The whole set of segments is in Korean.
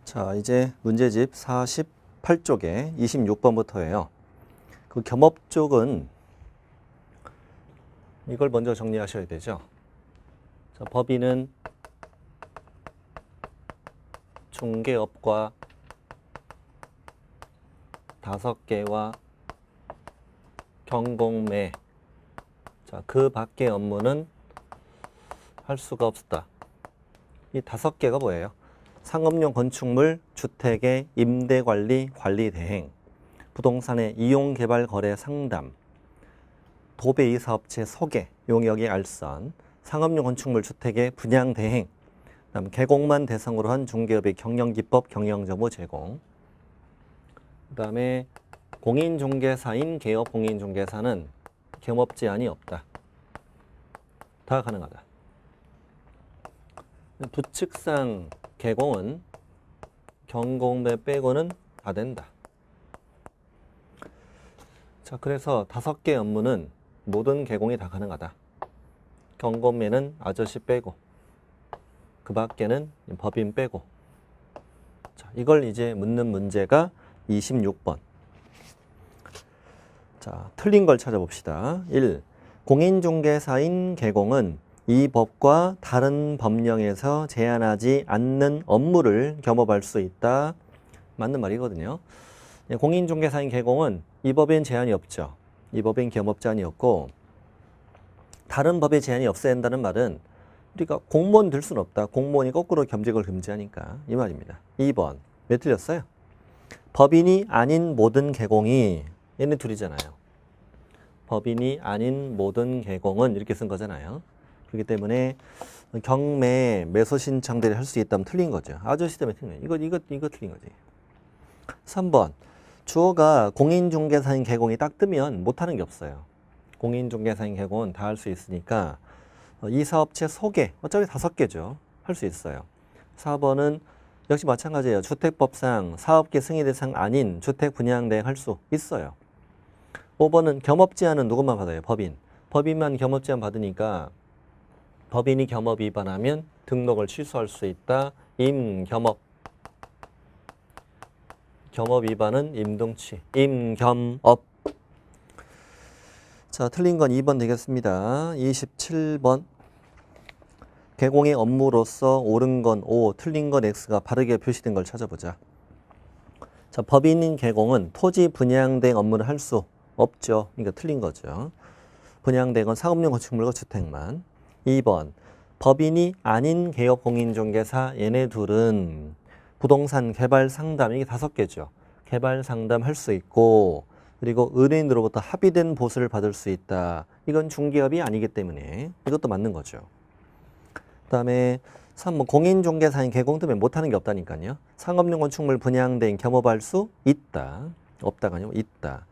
자, 이제 문제집 48쪽에 26번부터예요. 그 겸업 쪽은 이걸 먼저 정리하셔야 되죠. 자, 법인은 중개업과 5개와 경공매, 자, 그 밖의 업무는 할 수가 없다. 이 5개가 뭐예요? 상업용 건축물, 주택의 임대관리, 관리대행, 부동산의 이용개발 거래 상담, 도배이사업체 소개, 용역의 알선, 상업용 건축물 주택의 분양대행, 그다음 개공만 대상으로 한 중개업의 경영기법, 경영정보 제공, 그 다음에 공인중개사인 개업 공인중개사는 겸업 제한이 없다. 다 가능하다. 부칙상 개공은 경공매 빼고는 다 된다. 자, 그래서 5개 업무는 모든 개공이 다 가능하다. 경공매는 아저씨 빼고, 그 밖에는 법인 빼고. 자, 이걸 이제 묻는 문제가 26번. 자, 틀린 걸 찾아봅시다. 1. 공인중개사인 개공은 이 법과 다른 법령에서 제한하지 않는 업무를 겸업할 수 있다. 맞는 말이거든요. 공인중개사인 개공은 이 법엔 제한이 없죠. 이 법엔 겸업 제한이 없고, 다른 법에 제한이 없어야 한다는 말은 우리가 공무원 될 수는 없다. 공무원이 거꾸로 겸직을 금지하니까 이 말입니다. 2번. 왜 틀렸어요? 법인이 아닌 모든 개공이, 얘네 둘이잖아요. 법인이 아닌 모든 개공은 이렇게 쓴 거잖아요. 그렇기 때문에 경매, 매수 신청들이 할 수 있다면 틀린 거죠. 아저씨 때문에 틀린 거예요. 이거 틀린 거지. 3번. 주어가 공인중개사인 개공이 딱 뜨면 못하는 게 없어요. 공인중개사인 개공은 다 할 수 있으니까 이 사업체 소개, 어차피 5개죠. 할 수 있어요. 4번은 역시 마찬가지예요. 주택법상 사업계 승인 대상 아닌 주택 분양 대행 할 수 있어요. 5번은 겸업 제한은 누구만 받아요? 법인. 법인만 겸업 제한 받으니까 법인이 겸업 위반하면 등록을 취소할 수 있다. 임겸업. 겸업 위반은 임등취. 임겸업. 자, 틀린 건 2번 되겠습니다. 27번. 개공의 업무로서 옳은 건 O, 틀린 건 X가 바르게 표시된 걸 찾아보자. 자, 법인인 개공은 토지 분양 대행 업무를 할 수 없죠. 그러니까 틀린 거죠. 분양 대행 건 상업용 건축물과 주택만. 2번. 법인이 아닌 개업 공인중개사, 얘네 둘은 부동산 개발 상담, 이게 5개죠. 개발 상담 할 수 있고, 그리고 의뢰인으로부터 합의된 보수를 받을 수 있다. 이건 중개업이 아니기 때문에 이것도 맞는 거죠. 그 다음에 3번 공인중개사인 개공 때문에 못하는 게 없다니까요. 상업용 건축물 분양대행 겸업할 수 있다. 없다가 아니고 있다.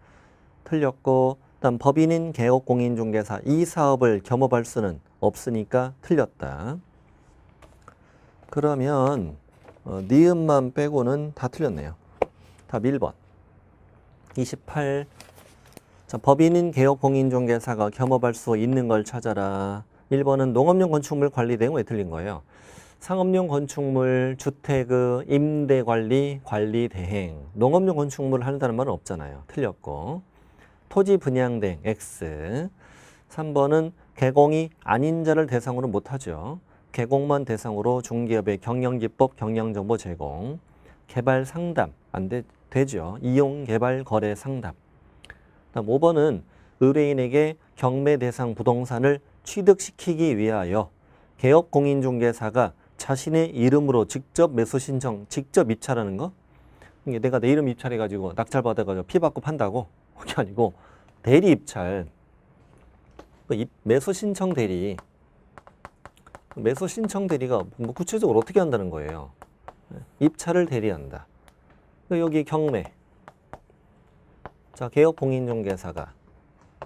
틀렸고, 다음 법인인 개업 공인중개사 이 사업을 겸업할 수는 없으니까 틀렸다. 그러면 니은만 빼고는 다 틀렸네요. 답 1번. 28. 자, 법인인 개업 공인중개사가 겸업할 수 있는 걸 찾아라. 1번은 농업용 건축물 관리 대행 왜 틀린 거예요? 상업용 건축물, 주택의 임대관리, 관리 대행. 농업용 건축물을 한다는 말은 없잖아요. 틀렸고. 토지 분양 대행 X. 3번은 개공이 아닌 자를 대상으로 못하죠. 개공만 대상으로 중개업의 경영기법, 경영정보 제공. 개발 상담 안 되죠. 이용 개발 거래 상담. 다음 5번은 의뢰인에게 경매 대상 부동산을 취득시키기 위하여 개업 공인중개사가 자신의 이름으로 직접 매수 신청, 직접 입찰하는 거? 이게 내가 내 이름 입찰해가지고 낙찰받아가지고 피 받고 판다고? 그게 아니고 대리 입찰. 매수 신청 대리. 매수 신청 대리가 뭐 구체적으로 어떻게 한다는 거예요? 입찰을 대리한다. 여기 경매. 자, 개업 공인중개사가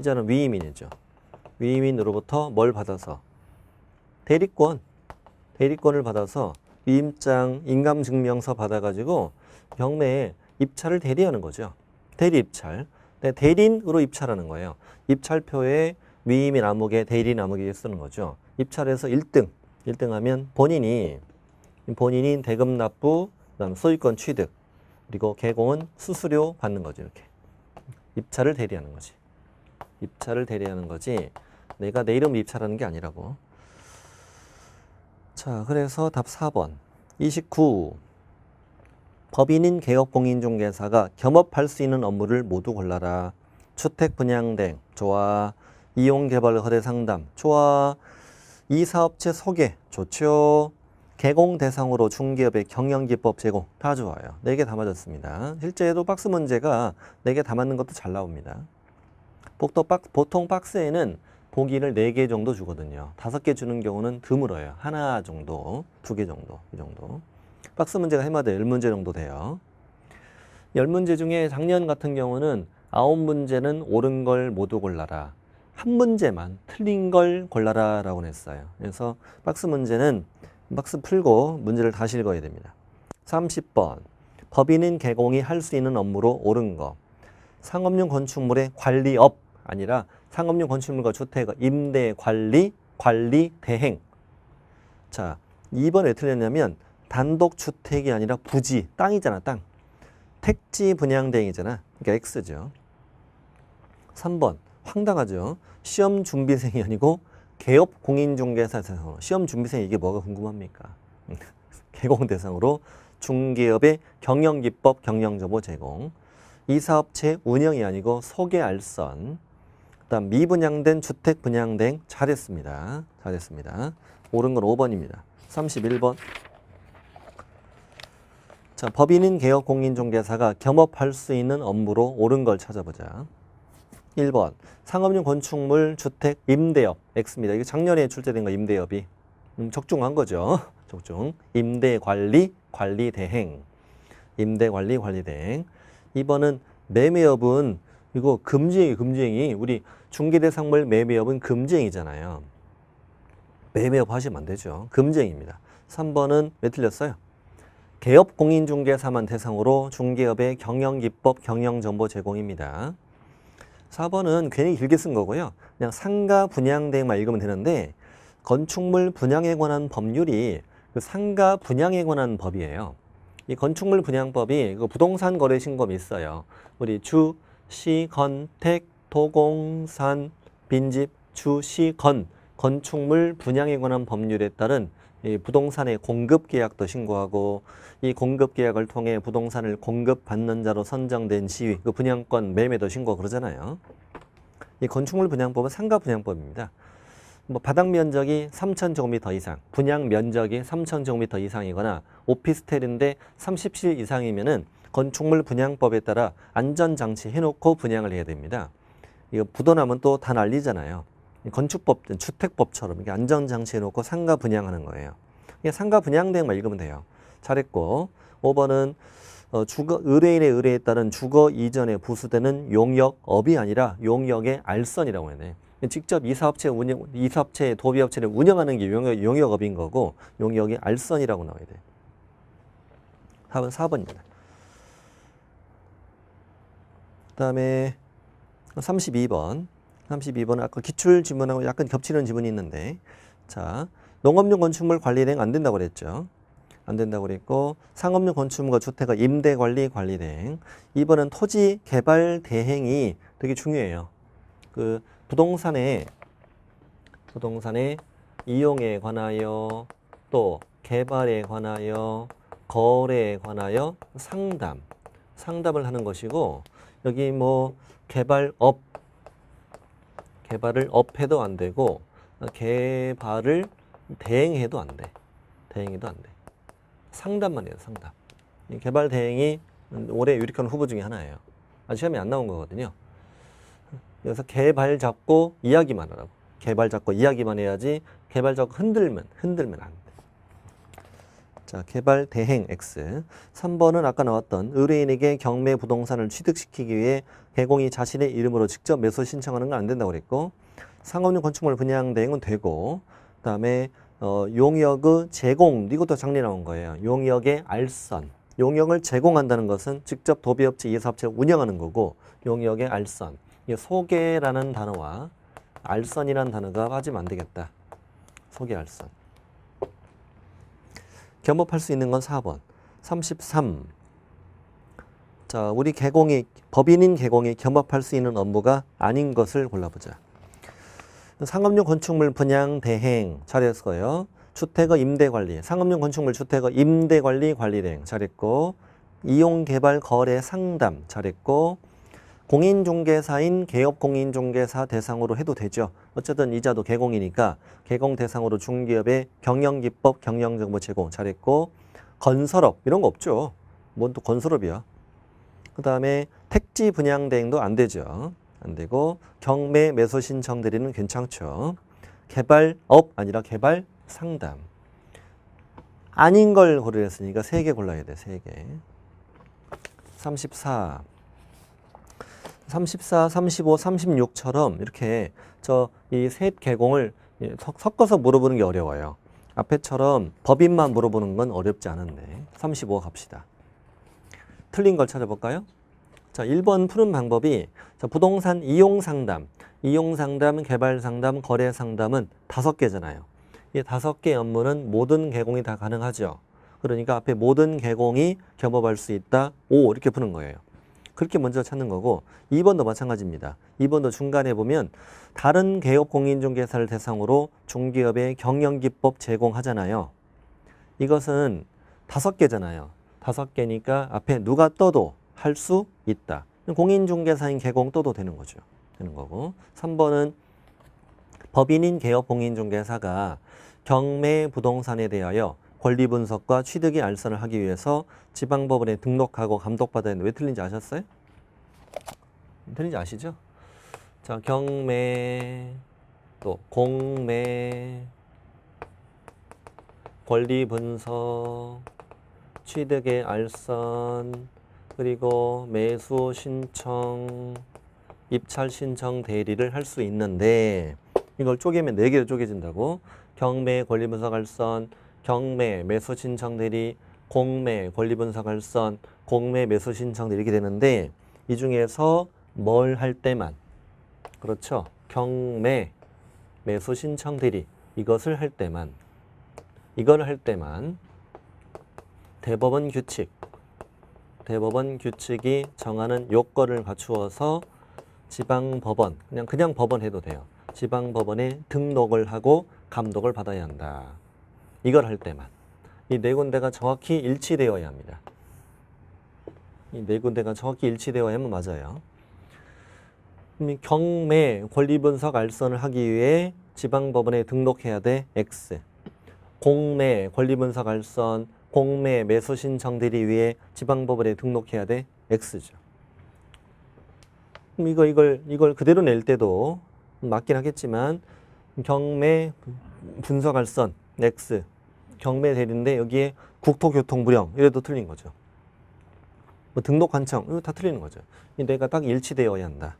이제는 위임인이죠. 위임인으로부터 뭘 받아서? 대리권을 받아서 위임장, 인감증명서 받아가지고 경매에 입찰을 대리하는 거죠. 대리 입찰. 대리인으로 입찰하는 거예요. 입찰표에 위임인 아무개, 대리인 아무개 쓰는 거죠. 입찰에서 1등 하면 본인이 대금 납부, 그다음 소유권 취득, 그리고 개공은 수수료 받는 거죠. 이렇게 입찰을 대리하는 거지. 입찰을 대리하는 거지. 내가 내 이름을 입찰하는 게 아니라고. 자, 그래서 답 4번. 29. 법인인 개업공인중개사가 겸업할 수 있는 업무를 모두 골라라. 주택 분양대행, 좋아. 이용개발 거래상담, 좋아. 이사업체 소개, 좋죠. 개공 대상으로 중개업의 경영기법 제공, 다 좋아요. 4개 다 맞았습니다. 실제로 박스 문제가 4개 다 맞는 것도 잘 나옵니다. 보통 박스에는 보기를 4개 정도 주거든요. 5개 주는 경우는 드물어요. 하나 정도, 2개 정도, 이 정도. 박스 문제가 해마다 10문제 정도 돼요. 10문제 중에 작년 같은 경우는 9문제는 옳은 걸 모두 골라라. 한 문제만 틀린 걸 골라라 라고 했어요. 그래서 박스 문제는 박스 풀고 문제를 다시 읽어야 됩니다. 30번. 법인인 개공이 할 수 있는 업무로 옳은 거. 상업용 건축물의 관리업 아니라 상업용 건축물과 주택 임대 관리, 관리 대행. 자, 2번 왜 틀렸냐면 단독 주택이 아니라 부지, 땅이잖아, 땅. 택지 분양 대행이잖아. 그러니까 X죠. 3번. 황당하죠. 시험 준비생이 아니고 개업 공인중개사 대상으로. 시험 준비생 이게 뭐가 궁금합니까? 개공 대상으로 중개업의 경영기법 경영정보 제공. 이사업체 운영이 아니고 소개 알선. 그다음 미분양된 주택 분양대행 잘했습니다. 잘했습니다. 옳은 건 5번입니다. 31번. 자, 법인인 개업 공인중개사가 겸업할 수 있는 업무로 옳은 걸 찾아보자. 1번. 상업용 건축물 주택 임대업 X입니다. 이게 작년에 출제된 거 임대업이 적중한 거죠. 적중. 임대관리 관리대행. 임대관리 관리대행. 2번은 매매업은 이거 금지행위. 우리 중개대상물 매매업은 금지행위잖아요. 매매업 하시면 안 되죠. 금지행위입니다. 3번은 왜 틀렸어요? 개업 공인중개사만 대상으로 중개업의 경영기법 경영정보 제공입니다. 4번은 괜히 길게 쓴 거고요. 그냥 상가 분양 대행만 읽으면 되는데 건축물 분양에 관한 법률이 그 상가 분양에 관한 법이에요. 이 건축물 분양법이 그 부동산 거래 신고가 있어요. 우리 주, 시, 건, 택, 도공산, 빈집, 주, 시, 건 건축물 분양에 관한 법률에 따른 이 부동산의 공급 계약도 신고하고 이 공급 계약을 통해 부동산을 공급받는 자로 선정된 시위, 그 분양권 매매도 신고하고 그러잖아요. 이 건축물 분양법은 상가 분양법입니다. 뭐 바닥 면적이 3,000제곱미터 이상, 분양 면적이 3,000제곱미터 이상이거나 오피스텔인데 30실 이상이면은 건축물 분양법에 따라 안전장치 해놓고 분양을 해야 됩니다. 이거 부도나면 또 다 난리잖아요. 건축법, 주택법처럼 이렇게 안전장치 해놓고 상가 분양하는 거예요. 상가 분양 대행만 읽으면 돼요. 잘했고 5번은 의뢰인의 의뢰에 따른 주거 이전에 부수되는 용역업이 아니라 용역의 알선이라고 해야 돼. 직접 이사업체, 도비업체를 운영하는 게 용역업인 거고 용역의 알선이라고 나와야 돼. 답은 4번입니다. 그 다음에 32번. 32번은 아까 기출 지문하고 약간 겹치는 지문이 있는데, 자, 농업용 건축물 관리 대행 안 된다고 그랬죠. 안 된다고 그랬고, 상업용 건축물과 주택의 임대 관리 대행. 2번은 토지 개발 대행이 되게 중요해요. 그 부동산의 이용에 관하여 또 개발에 관하여 거래에 관하여 상담을 하는 것이고, 여기 뭐 개발을 업해도 안 되고 개발을 대행해도 안 돼. 상담만 해요. 상담. 이 개발 대행이 올해 유력한 후보 중에 하나예요. 아직 시험에 안 나온 거거든요. 그래서 개발 잡고 이야기만 하라고. 개발 잡고 이야기만 해야지 개발 잡고 흔들면 안 돼. 자, 개발 대행 X. 3번은 아까 나왔던 의뢰인에게 경매 부동산을 취득시키기 위해 개공이 자신의 이름으로 직접 매수 신청하는 건 안 된다고 그랬고, 상업용 건축물 분양 대행은 되고, 그다음에 용역의 제공, 이것도 작년에 나온 거예요. 용역의 알선. 용역을 제공한다는 것은 직접 도비업체, 이사업체가 운영하는 거고, 용역의 알선. 이 소개라는 단어와 알선이라는 단어가 빠지면 안 되겠다. 소개, 알선. 겸업할 수 있는 건 4번. 33. 자, 우리 법인인 개공이 겸업할 수 있는 업무가 아닌 것을 골라보자. 상업용 건축물 분양 대행 잘했어요. 주택의 임대관리, 상업용 건축물 주택의 임대관리 관리대행 잘했고, 이용개발 거래 상담 잘했고, 공인중개사인 개업공인중개사 대상으로 해도 되죠. 어쨌든 이자도 개공이니까 개공 대상으로 중기업의 경영기법, 경영정보 제공 잘했고, 건설업 이런 거 없죠. 뭔 또 건설업이야. 그 다음에 택지 분양 대행도 안 되죠. 안 되고, 경매 매수 신청 대리는 괜찮죠. 개발업 아니라 개발 상담. 아닌 걸 고르랬으니까 3개 골라야 돼. 3개. 34, 35, 36처럼 이렇게 이 셋 개공을 섞어서 물어보는 게 어려워요. 앞에처럼 법인만 물어보는 건 어렵지 않은데 35 갑시다. 틀린 걸 찾아볼까요? 자, 1번 푸는 방법이 부동산 이용상담, 개발상담, 거래상담은 5개잖아요. 이 5개 업무는 모든 개공이 다 가능하죠. 그러니까 앞에 모든 개공이 겸업할 수 있다. 5 이렇게 푸는 거예요. 그렇게 먼저 찾는 거고 2번도 마찬가지입니다. 2번도 중간에 보면 다른 개업 공인중개사를 대상으로 중기업의 경영기법 제공하잖아요. 이것은 5개잖아요. 5개니까 앞에 누가 떠도 할 수 있다. 공인중개사인 개공 떠도 되는 거죠. 되는 거고 3번은 법인인 개업 공인중개사가 경매 부동산에 대하여 권리 분석과 취득의 알선을 하기 위해서 지방법원에 등록하고 감독받아야 하는데 왜 틀린지 아셨어요? 틀린지 아시죠? 자, 경매, 또 공매, 권리 분석, 취득의 알선, 그리고 매수 신청, 입찰 신청 대리를 할 수 있는데 이걸 쪼개면 4개로 쪼개진다고. 경매, 권리 분석 알선, 경매, 매수 신청 대리, 공매, 권리 분석 알선, 공매, 매수 신청 대리 이렇게 되는데 이 중에서 뭘 할 때만, 그렇죠? 경매, 매수 신청 대리 이거를 할 때만 대법원 규칙이 정하는 요건을 갖추어서 지방법원, 그냥 법원 해도 돼요. 지방법원에 등록을 하고 감독을 받아야 한다. 이걸 할 때만. 이 4군데가 정확히 일치되어야 합니다. 이 4군데가 정확히 일치되어야 하면 맞아요. 경매, 권리분석 알선을 하기 위해 지방법원에 등록해야 돼. X. 공매, 권리분석 알선, 공매, 매수 신청 대리 위해 지방법원에 등록해야 돼. X죠. 그럼 이걸 그대로 낼 때도 맞긴 하겠지만 경매, 분석 알선, X. 경매 대리인데 여기에 국토교통부령 이래도 틀린 거죠. 뭐 등록 관청 이거 다 틀리는 거죠. 이 내가 딱 일치되어야 한다.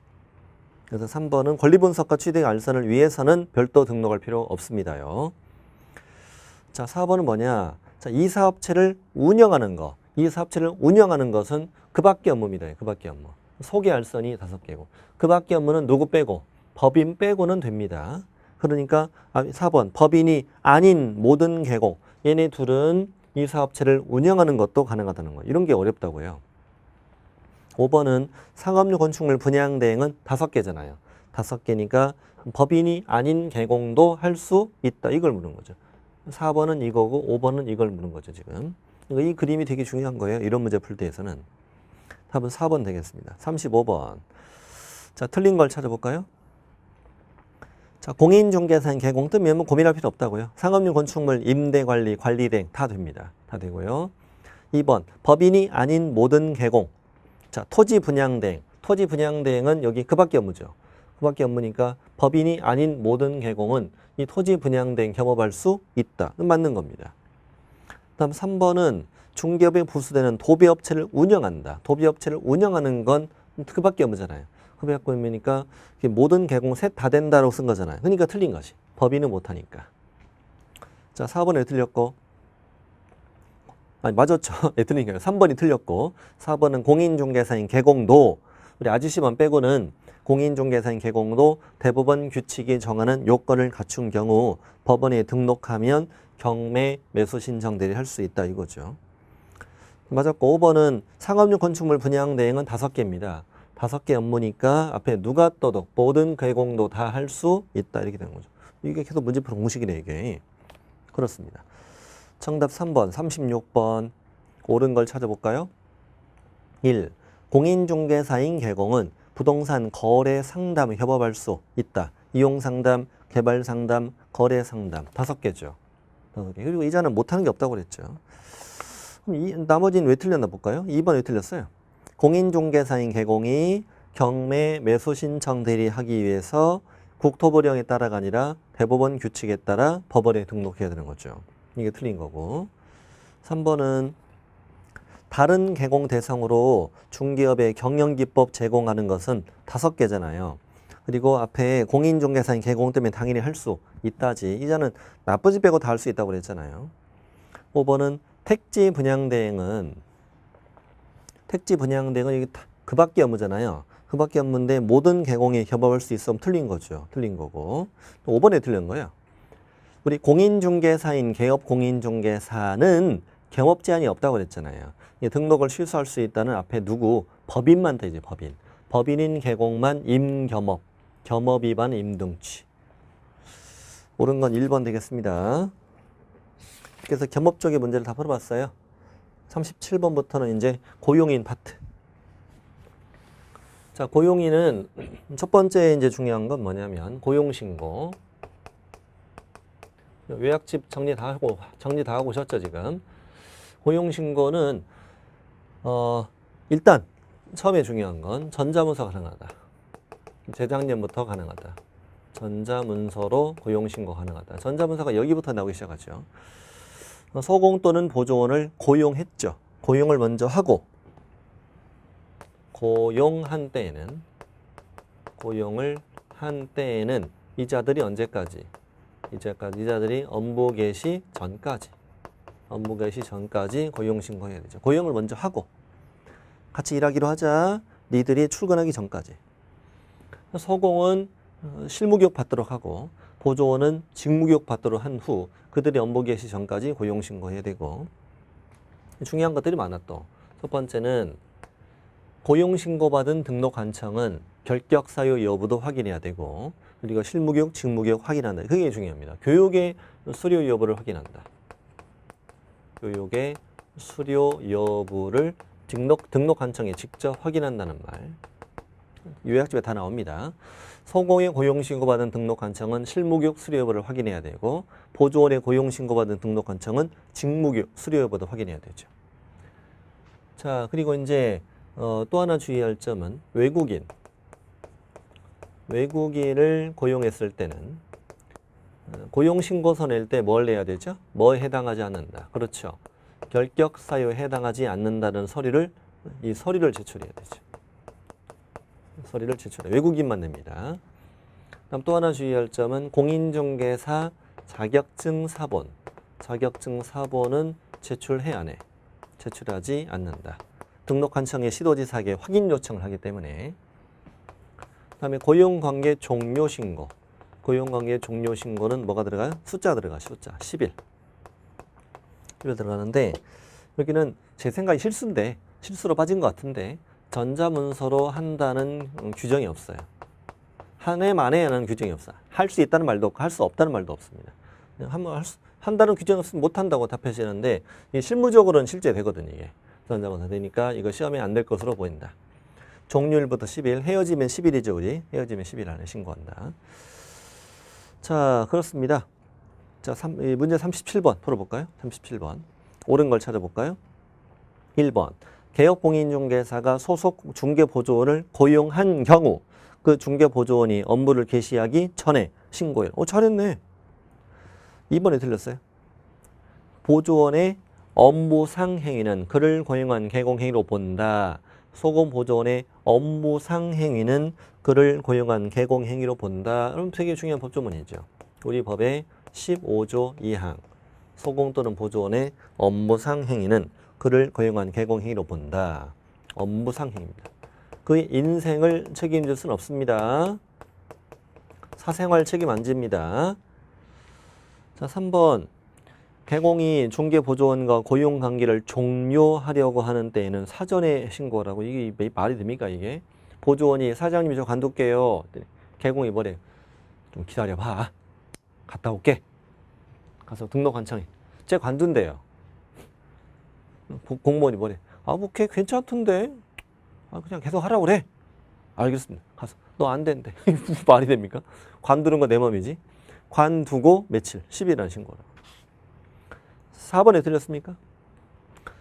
그래서 3번은 권리분석과 취득 알선을 위해서는 별도 등록할 필요 없습니다요. 자, 4번은 뭐냐? 자, 이 사업체를 운영하는 거. 이 사업체를 운영하는 것은 그 밖의 업무입니다. 그 밖의 업무. 소개 알선이 5개고. 그 밖의 업무는 누구 빼고? 법인 빼고는 됩니다. 그러니까 4번 법인이 아닌 모든 개공. 얘네 둘은 이 사업체를 운영하는 것도 가능하다는 거예요. 이런 게 어렵다고요. 5번은 상업용 건축물 분양 대행은 5개잖아요. 5개니까 법인이 아닌 개공도 할 수 있다. 이걸 묻는 거죠. 4번은 이거고 5번은 이걸 묻는 거죠. 지금. 이 그림이 되게 중요한 거예요. 이런 문제 풀 때에서는. 답은 4번 되겠습니다. 35번. 자, 틀린 걸 찾아볼까요? 자, 공인중개사인 개공 뜨면 뭐 고민할 필요 없다고요. 상업용 건축물 임대관리, 관리대행 다 됩니다. 다 되고요. 2번 법인이 아닌 모든 개공. 자, 토지 분양대행. 토지 분양대행은 여기 그 밖의 업무죠. 그 밖의 업무니까 법인이 아닌 모든 개공은 이 토지 분양대행 겸업할 수 있다. 맞는 겁니다. 다음 3번은 중개업에 부수되는 도배업체를 운영한다. 도배업체를 운영하는 건 그 밖의 업무잖아요. 그 밖의 업무니까 모든 개공 셋 다 된다고 쓴 거잖아요. 그러니까 틀린 것이. 법인은 못하니까. 자, 4번 왜 틀렸고? 아니, 맞았죠. 네, 틀린 거예요. 3번이 틀렸고 4번은 공인중개사인 개공도 우리 아저씨만 빼고는 공인중개사인 개공도 대법원 규칙이 정하는 요건을 갖춘 경우 법원에 등록하면 경매 매수 신청 대리 할 수 있다 이거죠. 맞았고 5번은 상업용 건축물 분양 대행은 5개입니다. 5개 업무니까 앞에 누가 떠도 모든 개공도 다 할 수 있다 이렇게 되는 거죠. 이게 계속 문제풀이 공식이네 이게. 그렇습니다. 정답 3번 36번 옳은 걸 찾아볼까요? 1. 공인중개사인 개공은 부동산 거래 상담 협업할 수 있다. 이용 상담, 개발 상담, 거래 상담 5개죠. 5개. 그리고 이자는 못하는 게 없다고 그랬죠. 그럼 나머지는 왜 틀렸나 볼까요? 2번 왜 틀렸어요? 공인중개사인 개공이 경매 매수 신청 대리하기 위해서 국토부령에 따라가 아니라 대법원 규칙에 따라 법원에 등록해야 되는 거죠. 이게 틀린 거고. 3번은 다른 개공 대상으로 중개업의 경영기법 제공하는 것은 5개잖아요. 그리고 앞에 공인중개사인 개공 때문에 당연히 할 수 있다지. 이자는 나머지 빼고 다 할 수 있다고 그랬잖아요. 5번은 택지 분양 대행은 이게 그 밖에 업무잖아요. 그 밖에 업무인데 모든 개공에 협업할 수 있으면 틀린 거죠. 틀린 거고. 또 5번에 틀린 거예요. 우리 공인중개사인 개업 공인중개사는 겸업 제한이 없다고 그랬잖아요. 등록을 취소할 수 있다는 앞에 누구? 법인만 되지, 법인. 법인인 개공만 임겸업, 겸업 위반 임등치. 옳은 건 1번 되겠습니다. 그래서 겸업 쪽의 문제를 다 풀어봤어요. 37번부터는 이제 고용인 파트. 자, 고용인은 첫 번째 이제 중요한 건 뭐냐면 고용신고. 요약집 정리 다 하고 오셨죠, 지금? 고용신고는 일단 처음에 중요한 건 전자문서 가능하다. 재작년부터 가능하다. 전자문서로 고용신고 가능하다. 전자문서가 여기부터 나오기 시작하죠. 소공 또는 보조원을 고용했죠. 고용을 먼저 하고 고용을 한 때에는 이자들이 언제까지? 이자들이 업무 개시 전까지 고용신고해야 되죠. 고용을 먼저 하고 같이 일하기로 하자. 니들이 출근하기 전까지. 소공은 실무교육 받도록 하고 보조원은 직무교육 받도록 한 후 그들이 업무 개시 전까지 고용신고해야 되고. 중요한 것들이 많아 또. 첫 번째는 고용신고받은 등록관청은 결격 사유 여부도 확인해야 되고 그리고 실무교육, 직무교육 확인한다. 그게 중요합니다. 교육의 수료 여부를 확인한다. 교육의 수료 여부를 등록관청에 직접 확인한다는 말. 요약집에 다 나옵니다. 소공의 고용신고받은 등록관청은 실무교육 수료 여부를 확인해야 되고 보조원의 고용신고받은 등록관청은 직무교육 수료 여부도 확인해야 되죠. 자, 그리고 이제 또 하나 주의할 점은 외국인을 고용했을 때는 고용신고서 낼 때 뭘 내야 되죠? 뭐에 해당하지 않는다. 그렇죠. 결격 사유에 해당하지 않는다는 서류를 제출해야 되죠. 외국인만 냅니다. 다음 또 하나 주의할 점은 공인중개사 자격증 사본은 제출해야 안 해. 제출하지 않는다. 등록관청에 시도지사에게 확인 요청을 하기 때문에. 그다음에 고용관계 종료신고. 고용관계 종료신고는 뭐가 들어가요? 숫자 들어가. 숫자 10일. 10일 들어가는데 여기는 제 생각이 실수로 빠진 것 같은데 전자문서로 한다는 규정이 없어요. 한 해 만에 하는 규정이 없어요. 할 수 있다는 말도 없고 할 수 없다는 말도 없습니다. 한다는 규정이 없으면 못한다고 답하시는데 실무적으로는 실제 되거든요. 이게 전자문서 되니까 이거 시험에 안 될 것으로 보인다. 종료일부터 10일, 헤어지면 10일이죠. 우리 헤어지면 10일 안에 신고한다. 자, 그렇습니다. 자, 문제 37번 풀어볼까요? 37번. 옳은 걸 찾아볼까요? 1번. 개업공인중개사가 소속 중개보조원을 고용한 경우 그 중개보조원이 업무를 개시하기 전에 신고해라. 잘했네. 2번에 틀렸어요. 보조원의 업무상 행위는 그를 고용한 개공행위로 본다. 소공보조원의 업무상 행위는 그를 고용한 개공행위로 본다. 그럼 되게 중요한 법조문이죠. 우리 법의 15조 2항. 소공 또는 보조원의 업무상 행위는 그를 고용한 개공행위로 본다. 업무상 행위입니다. 그의 인생을 책임질 수는 없습니다. 사생활 책임 안 집니다. 자, 3번. 개공이 중개보조원과 고용관계를 종료하려고 하는 때에는 사전에 신고라고. 이게 말이 됩니까 이게? 보조원이 사장님이 저 관둘게요. 개공이 뭐래? 좀 기다려봐. 갔다 올게. 가서 등록한창에 쟤 관둔대요. 공무원이 뭐래? 아, 뭐 걔 괜찮던데. 아, 그냥 계속 하라고 그래. 알겠습니다. 가서 너 안 된대. 말이 됩니까? 관두는 건 내 맘이지. 관두고 며칠? 10일이라는 신고라. 4번에 틀렸습니까?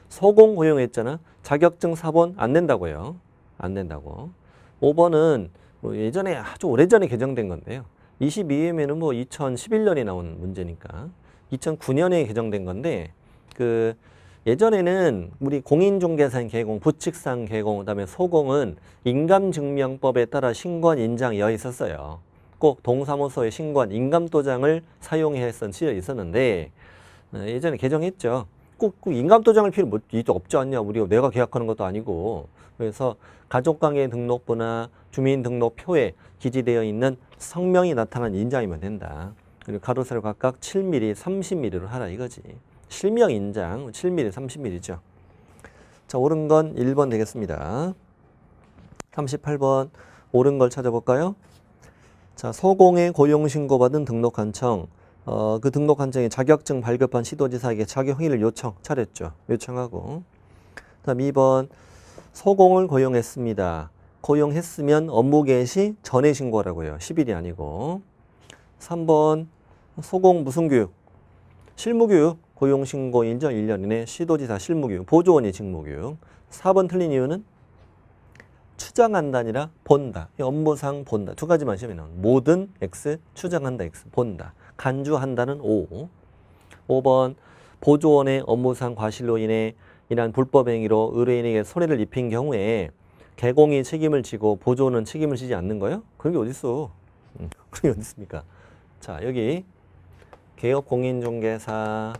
소공 고용했잖아. 자격증 4번 안 낸다고요. 안 낸다고. 5번은 뭐 예전에 아주 오래전에 개정된 건데요. 22회면은 뭐 2011년에 나온 문제니까 2009년에 개정된 건데 그 예전에는 우리 공인중개사인 개공, 부칙상 개공, 그다음에 소공은 인감증명법에 따라 신고한 인장이 있었어요. 꼭 동사무소에 신고한 인감도장을 사용해야 했던 시절이 있었는데 예전에 개정했죠. 꼭 인감도장을 필요 없지 않냐. 우리가 내가 계약하는 것도 아니고. 그래서 가족관계 등록부나 주민등록표에 기재되어 있는 성명이 나타난 인장이면 된다. 그리고 가로 세로 각각 7mm, 30mm로 하라 이거지. 실명 인장 7mm, 30mm죠. 자, 옳은 건 1번 되겠습니다. 38번 옳은 걸 찾아볼까요? 자, 소공에 고용신고받은 등록한청. 그 등록한청에 자격증 발급한 시도지사에게 자격행위를 차렸죠. 요청하고. 다음 2번 소공을 고용했습니다. 고용했으면 업무 개시 전에 신고하라고요. 10일이 아니고. 3번 소공 무슨 교육? 실무교육. 고용신고 인정 1년 이내 시도지사 실무교육. 보조원이 직무교육. 4번 틀린 이유는 추정한다 아니라 본다. 업무상 본다. 두 가지만 시험에 나옵니다. 모든 X, 추정한다 X, 본다. 간주한다는 O. 5번 보조원의 업무상 과실로 인한 불법 행위로 의뢰인에게 손해를 입힌 경우에 개공이 책임을 지고 보조원은 책임을 지지 않는 거예요? 그런 게 어딨어? 그런 게 어디 있습니까? 자, 여기 개업공인중개사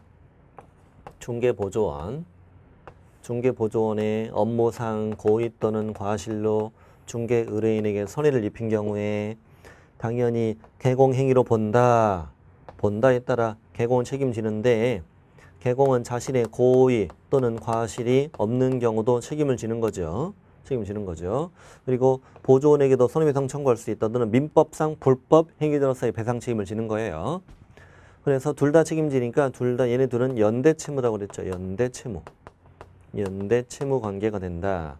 중개보조원, 중개보조원의 업무상 고의 또는 과실로 중개 의뢰인에게 손해를 입힌 경우에 당연히 개공행위로 본다에 따라 개공은 책임지는데 개공은 자신의 고의 또는 과실이 없는 경우도 책임을 지는 거죠. 책임지는 거죠. 그리고 보조원에게도 손해배상 청구할 수 있다. 또는 민법상 불법 행위자로서의 배상 책임을 지는 거예요. 그래서 둘 다 책임지니까 얘네 둘은 연대채무라고 그랬죠. 연대채무 관계가 된다.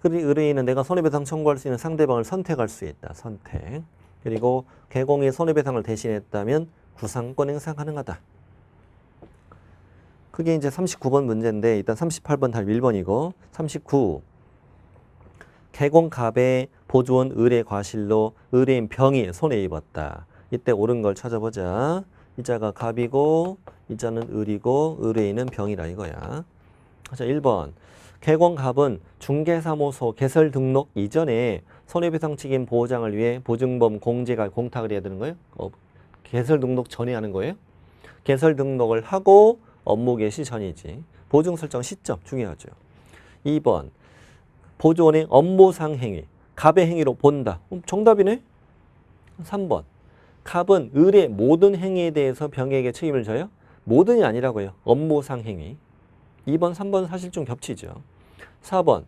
그리고 의뢰인은 내가 손해배상 청구할 수 있는 상대방을 선택할 수 있다. 선택. 그리고 개공이 손해배상을 대신했다면 구상권 행사 가능하다. 그게 이제 39번 문제인데 일단 38번 답 1번이고 39. 개공갑의 보조원 의뢰 과실로 의뢰인 병이 손해 입었다. 이때 옳은 걸 찾아보자. 이자가 갑이고 이자는 을이고 의뢰인은 병이라 이거야. 자, 1번. 개공갑은 중개사무소 개설 등록 이전에 손해배상 책임 보장을 위해 보증범 공제가 공탁을 해야 되는 거예요? 개설 등록 전에 하는 거예요? 개설 등록을 하고 업무 개시 전이지. 보증 설정 시점 중요하죠. 2번. 보조원의 업무상 행위, 갑의 행위로 본다. 정답이네? 3번. 갑은 을의 모든 행위에 대해서 병에게 책임을 져요? 모든이 아니라고요. 업무상 행위. 2번, 3번 사실 좀 겹치죠. 4번.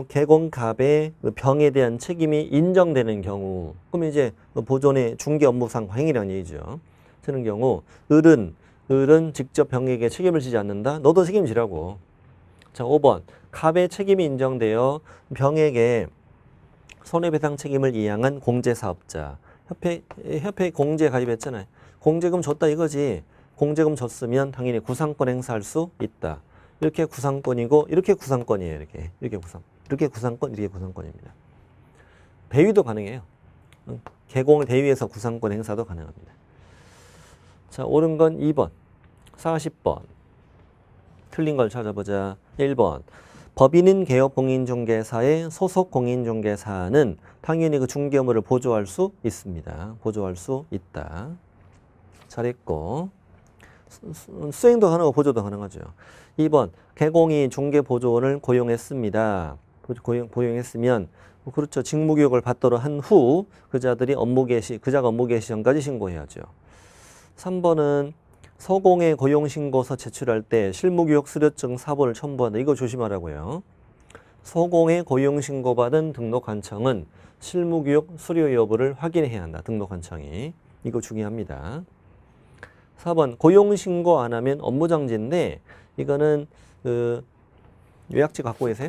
개공갑의 병에 대한 책임이 인정되는 경우. 그럼 이제 보존의 중개 업무상 행위라는 얘기죠. 그런 경우 을은 직접 병에게 책임을 지지 않는다. 너도 책임지라고. 자, 5번. 갑의 책임이 인정되어 병에게 손해배상 책임을 이행한 공제사업자. 협회에 공제 가입했잖아요. 공제금 줬다 이거지. 공제금 줬으면 당연히 구상권 행사할 수 있다. 이렇게 구상권이고 이렇게 구상권이에요. 이렇게 구상권입니다. 배위도 가능해요. 개공을 대위해서 구상권 행사도 가능합니다. 자, 옳은 건 2번. 40번. 틀린 걸 찾아보자. 1번. 법인인 개업공인중개사의 소속 공인중개사는 당연히 그 중개 업무를 보조할 수 있습니다. 보조할 수 있다. 잘했고. 수행도 가능하고 보조도 가능하죠. 2번. 개공이 중개보조원을 고용했습니다. 고용했으면 그렇죠. 직무교육을 받도록 한 후 그자가 업무 개시 전까지 신고해야죠. 3번은 소공의 고용신고서 제출할 때 실무교육 수료증 사본을 첨부한다. 이거 조심하라고요. 소공의 고용신고받은 등록관청은 실무교육 수료 여부를 확인해야 한다. 등록관청이. 이거 중요합니다. 4번 고용신고 안 하면 업무정지인데 이거는 요약지 갖고 계세요?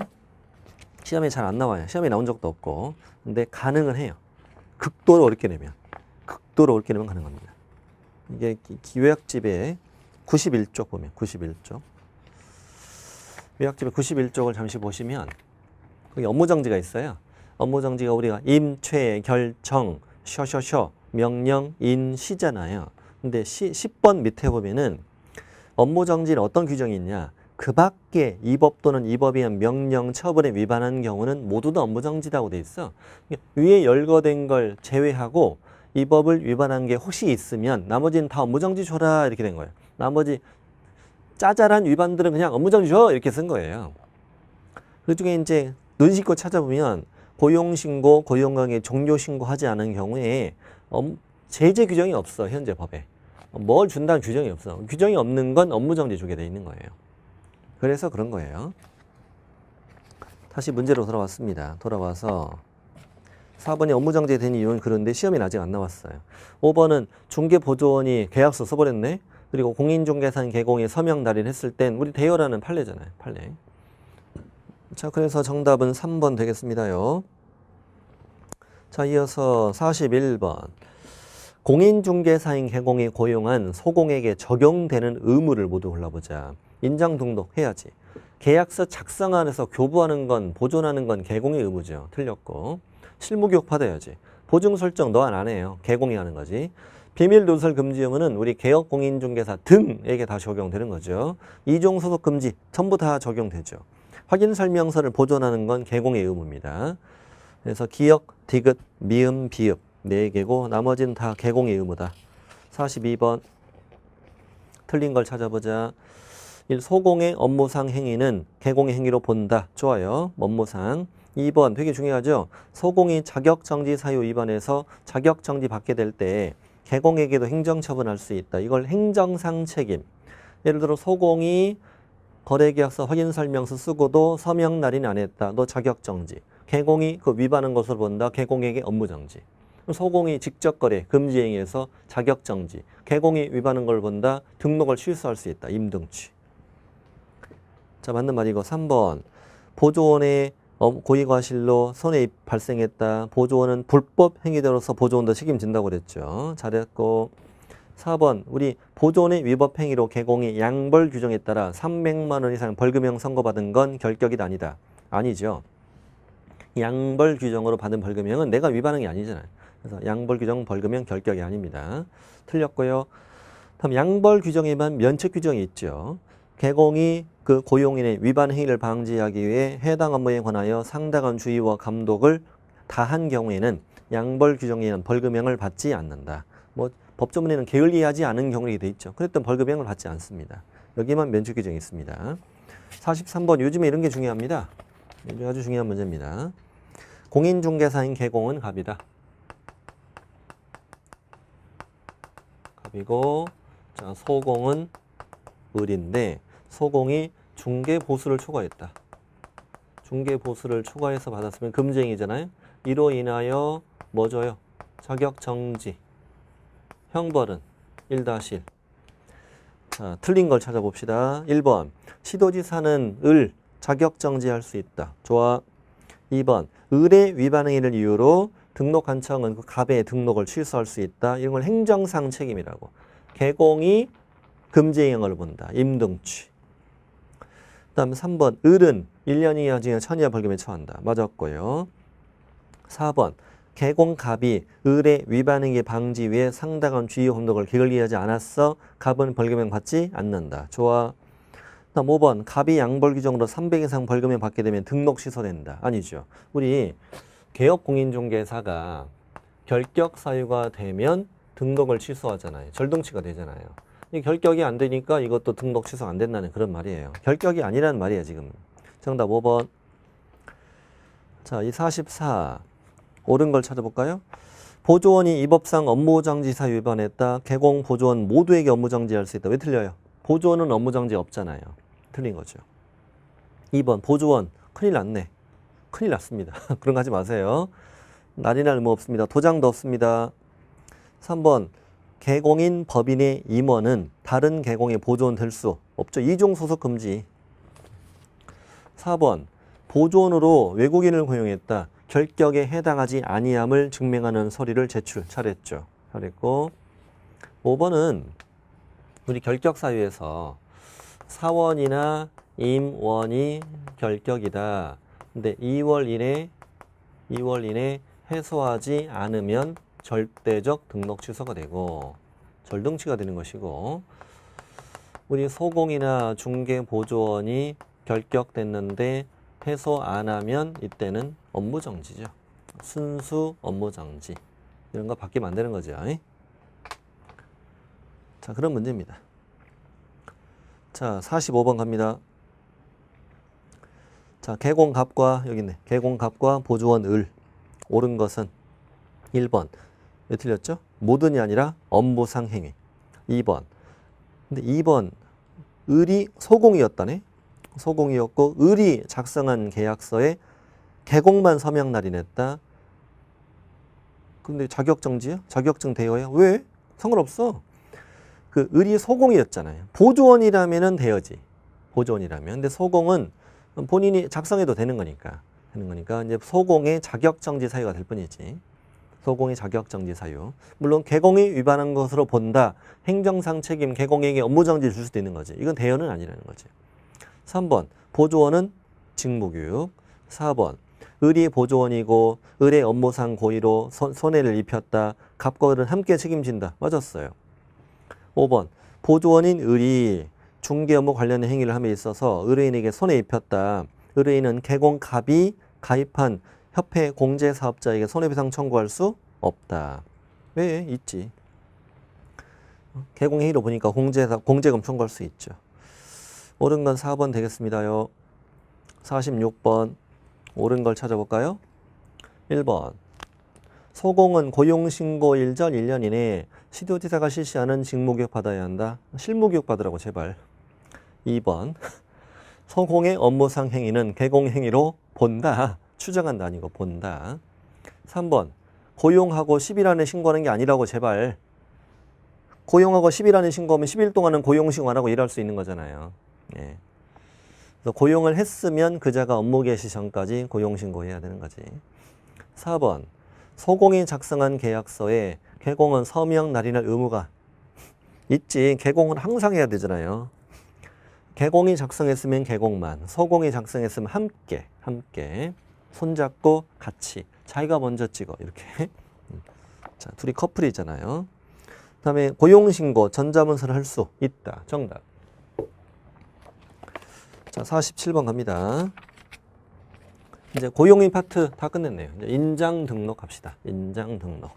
시험에 잘 안 나와요. 시험에 나온 적도 없고. 근데 가능은 해요. 극도로 어렵게 내면. 극도로 어렵게 내면 가능합니다. 이게 요약집에 91쪽 보면 91쪽. 요약집에 91쪽을 잠시 보시면 거기 업무정지가 있어요. 업무정지가 우리가 임최, 결청, 쉬어쉬어쉬어, 명령, 인시잖아요. 근데 10번 밑에 보면은 업무정지는 어떤 규정이 있냐. 그 밖에 이 법 또는 이 법에 의한 명령, 처분에 위반한 경우는 모두 다 업무정지라고 돼 있어. 위에 열거된 걸 제외하고 이 법을 위반한 게 혹시 있으면 나머지는 다 업무정지 줘라 이렇게 된 거예요. 나머지 짜잘한 위반들은 그냥 업무정지 줘 이렇게 쓴 거예요. 그 중에 이제 눈 씻고 찾아보면 고용신고, 고용관계 종료신고하지 않은 경우에 제재 규정이 없어. 현재 법에. 뭘 준다는 규정이 없어. 규정이 없는 건 업무정지 주게 돼 있는 거예요. 그래서 그런 거예요. 다시 문제로 돌아왔습니다. 돌아와서 4번이 업무정지 된 이유는 그런데 시험이 아직 안 나왔어요. 5번은 중개보조원이 계약서 써버렸네. 그리고 공인중개사인 개공이 서명 날인했을 땐 우리 대여라는 판례잖아요. 판례. 자, 그래서 정답은 3번 되겠습니다요. 자, 이어서 41번. 공인중개사인 개공이 고용한 소공에게 적용되는 의무를 모두 골라보자. 인장 등록해야지. 계약서 작성 안에서 교부하는 건, 보존하는 건 개공의 의무죠. 틀렸고. 실무교육 받아야지. 보증 설정 너 안 해요. 개공이 하는 거지. 비밀 누설 금지 의무는 우리 개업 공인중개사 등에게 다 적용되는 거죠. 이종 소속 금지 전부 다 적용되죠. 확인 설명서를 보존하는 건 개공의 의무입니다. 그래서 기역, 디귿, 미음, 비읍 4개고 나머지는 다 개공의 의무다. 42번 틀린 걸 찾아보자. 1. 소공의 업무상 행위는 개공의 행위로 본다. 좋아요. 업무상. 2번 되게 중요하죠. 소공이 자격정지 사유 위반해서 자격정지 받게 될 때 개공에게도 행정처분할 수 있다. 이걸 행정상 책임. 예를 들어 소공이 거래계약서 확인설명서 쓰고도 서명 날인 안 했다. 너 자격정지. 개공이 그 위반한 것으로 본다. 개공에게 업무정지. 소공이 직접거래 금지행위에서 자격정지. 개공이 위반한 걸 본다. 등록을 취소할 수 있다. 임등취. 자, 맞는 말이고 3번 보조원의 고의과실로 손해입 발생했다. 보조원은 불법 행위대로서 보조원도 책임진다고 그랬죠. 잘했고 4번 우리 보조원의 위법 행위로 개공이 양벌 규정에 따라 300만 원 이상 벌금형 선고받은 건 결격이 아니다. 아니죠. 양벌 규정으로 받은 벌금형은 내가 위반한 게 아니잖아요. 그래서 양벌 규정 벌금형 결격이 아닙니다. 틀렸고요. 다음 양벌 규정에만 면책 규정이 있죠. 개공이 그 고용인의 위반 행위를 방지하기 위해 해당 업무에 관하여 상당한 주의와 감독을 다한 경우에는 양벌 규정에 의한 벌금형을 받지 않는다. 뭐 법조문에는 게을리하지 않은 경우에 돼 있죠. 그랬던 벌금형을 받지 않습니다. 여기만 면책 규정이 있습니다. 43번 요즘에 이런 게 중요합니다. 아주 중요한 문제입니다. 공인중개사인 개공은 갑이다. 갑이고 자, 소공은 을인데 소공이 중개보수를 초과했다. 중개보수를 초과해서 받았으면 금지행위잖아요. 이로 인하여 뭐 줘요? 자격정지. 형벌은 1-1. 자, 틀린 걸 찾아봅시다. 1번 시도지사는 을 자격정지할 수 있다. 좋아. 2번 을의 위반 행위를 이유로 등록관청은 그 갑의 등록을 취소할 수 있다. 이런 걸 행정상 책임이라고. 개공이 금지행위를 본다. 임등취. 그 다음에 3번 을은 1년 이하 징역 1000 벌금에 처한다. 맞았고요. 4번 개공갑이 을의 위반 행위 방지 위해 상당한 주의 감독을 게을리하지 않았어. 갑은 벌금형 받지 않는다. 좋아. 다음 5번 갑이 양벌 규정으로 300 이상 벌금형 받게 되면 등록 취소된다. 아니죠. 우리 개업공인중개사가 결격 사유가 되면 등록을 취소하잖아요. 절등치가 되잖아요. 이 결격이 안 되니까 이것도 등록 취소 안 된다는 그런 말이에요. 결격이 아니라는 말이에요, 지금. 정답 5번. 자, 이 44. 옳은 걸 찾아볼까요? 보조원이 이 법상 업무정지 사유 위반했다. 개공, 보조원 모두에게 업무정지할 수 있다. 왜 틀려요? 보조원은 업무정지 없잖아요. 틀린 거죠. 2번 보조원 큰일 났네. 큰일 났습니다. 그런 거 하지 마세요. 날이나 의무 없습니다. 도장도 없습니다. 3번 개공인 법인의 임원은 다른 개공의 보조원 될 수 없죠. 이중 소속 금지. 4번 보조원으로 외국인을 고용했다. 결격에 해당하지 아니함을 증명하는 서류를 제출. 잘했죠. 잘했고 5번은 우리 결격 사유에서 사원이나 임원이 결격이다. 근데 2월 이내 해소하지 않으면 절대적 등록 취소가 되고 절등치가 되는 것이고, 우리 소공이나 중개보조원이 결격됐는데 해소 안 하면 이때는 업무정지죠. 순수 업무정지. 이런 거 바뀌면 안 되는 거죠. 자, 그런 문제입니다. 자, 45번 갑니다. 자, 개공갑과 여기 있네. 개공갑과 보조원 을. 옳은 것은 1번. 왜 틀렸죠? 모든이 아니라 업무상 행위. 2번. 근데 2번 을이 소공이었다네. 소공이었고 을이 작성한 계약서에 개공만 서명 날인했다. 근데 자격정지요? 자격증 대여야? 왜? 상관없어. 그 을이 소공이었잖아요. 보조원이라면은 돼야지. 보조원이라면. 근데 소공은 본인이 작성해도 되는 거니까. 이제 소공의 자격정지 사유가 될 뿐이지. 소공의 자격정지 사유. 물론 개공이 위반한 것으로 본다. 행정상 책임, 개공에게 업무정지를 줄 수도 있는 거지. 이건 대여는 아니라는 거지. 3번 보조원은 직무교육. 4번 을이 보조원이고 을의 업무상 고의로 손해를 입혔다. 갑과 을은 함께 책임진다. 맞았어요. 5번 보조원인 을이 중개 업무 관련된 행위를 함에 있어서 의뢰인에게 손해 입혔다. 의뢰인은 개공갑이 가입한 협회 공제사업자에게 손해배상 청구할 수 없다. 왜? 있지. 개공행위로 보니까 공제금 청구할 수 있죠. 옳은 건 4번 되겠습니다요. 46번 옳은 걸 찾아볼까요? 1번 소공은 고용신고일 전 1년 이내에 시도지사가 실시하는 직무교육 받아야 한다. 실무교육 받으라고 제발. 2번 소공의 업무상 행위는 개공행위로 본다. 추정한다 아니고 본다. 3번 고용하고 10일 안에 신고하는 게 아니라고 제발. 고용하고 10일 안에 신고하면 10일 동안은 고용신고 안 하고 일할 수 있는 거잖아요. 예. 그래서 고용을 했으면 그자가 업무 개시 전까지 고용신고해야 되는 거지. 4번 소공이 작성한 계약서에 개공은 서명 날인할 의무가 있지. 개공은 항상 해야 되잖아요. 개공이 작성했으면 개공만, 소공이 작성했으면 함께 손잡고 같이 자기가 먼저 찍어 이렇게. 자, 둘이 커플이잖아요. 그 다음에 고용신고 전자문서를 할 수 있다. 정답. 자, 47번 갑니다. 이제 고용인 파트 다 끝냈네요. 이제 인장 등록 합시다. 인장 등록.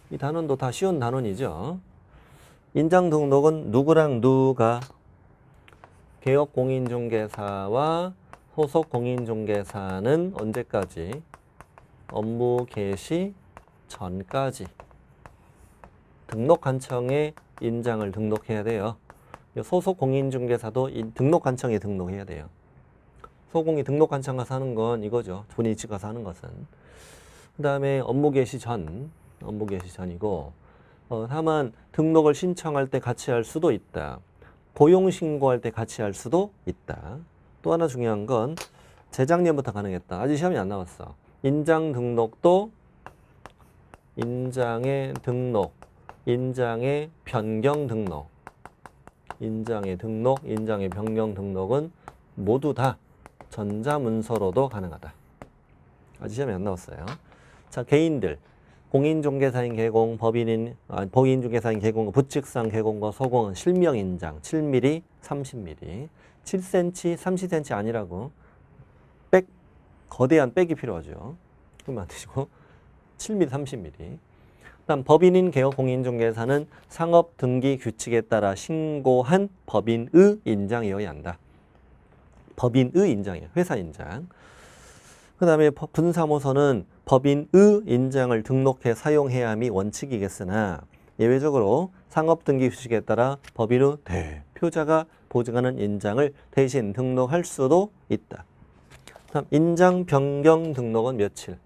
이 단원도 다 쉬운 단원이죠. 인장 등록은 누구랑 누가 개업 공인중개사와 소속 공인중개사는 언제까지? 업무 개시 전까지 등록관청에 인장을 등록해야 돼요. 소속 공인중개사도 등록관청에 등록해야 돼요. 소공이 등록관청 가서 하는 건 이거죠. 본인이 집 가서 하는 것은. 그 다음에 업무 개시 전이고, 다만 등록을 신청할 때 같이 할 수도 있다. 고용신고할 때 같이 할 수도 있다. 또 하나 중요한 건 재작년부터 가능했다. 아직 시험이 안 나왔어. 인장 등록도 인장의 등록, 인장의 변경 등록, 인장의 변경 등록은 모두 다 전자문서로도 가능하다. 아직 시험이 안 나왔어요. 자, 개인들. 공인중개사인 개공, 법인중개사인 개공, 부칙상 개공과 소공은 실명인장 7mm, 30mm, 7cm, 30cm 아니라고 거대한 백이 필요하죠. 그러면 안 되시고 7mm, 30mm. 그다음 법인인 개업 공인중개사는 상업등기 규칙에 따라 신고한 법인의 인장이어야 한다. 법인의 인장이에요. 회사 인장. 그 다음에 분사무소는 법인의 인장을 등록해 사용해야 함이 원칙이겠으나 예외적으로 상업등기 규칙에 따라 법인의 대표자가 보증하는 인장을 대신 등록할 수도 있다. 다음 인장 변경 등록은 며칠?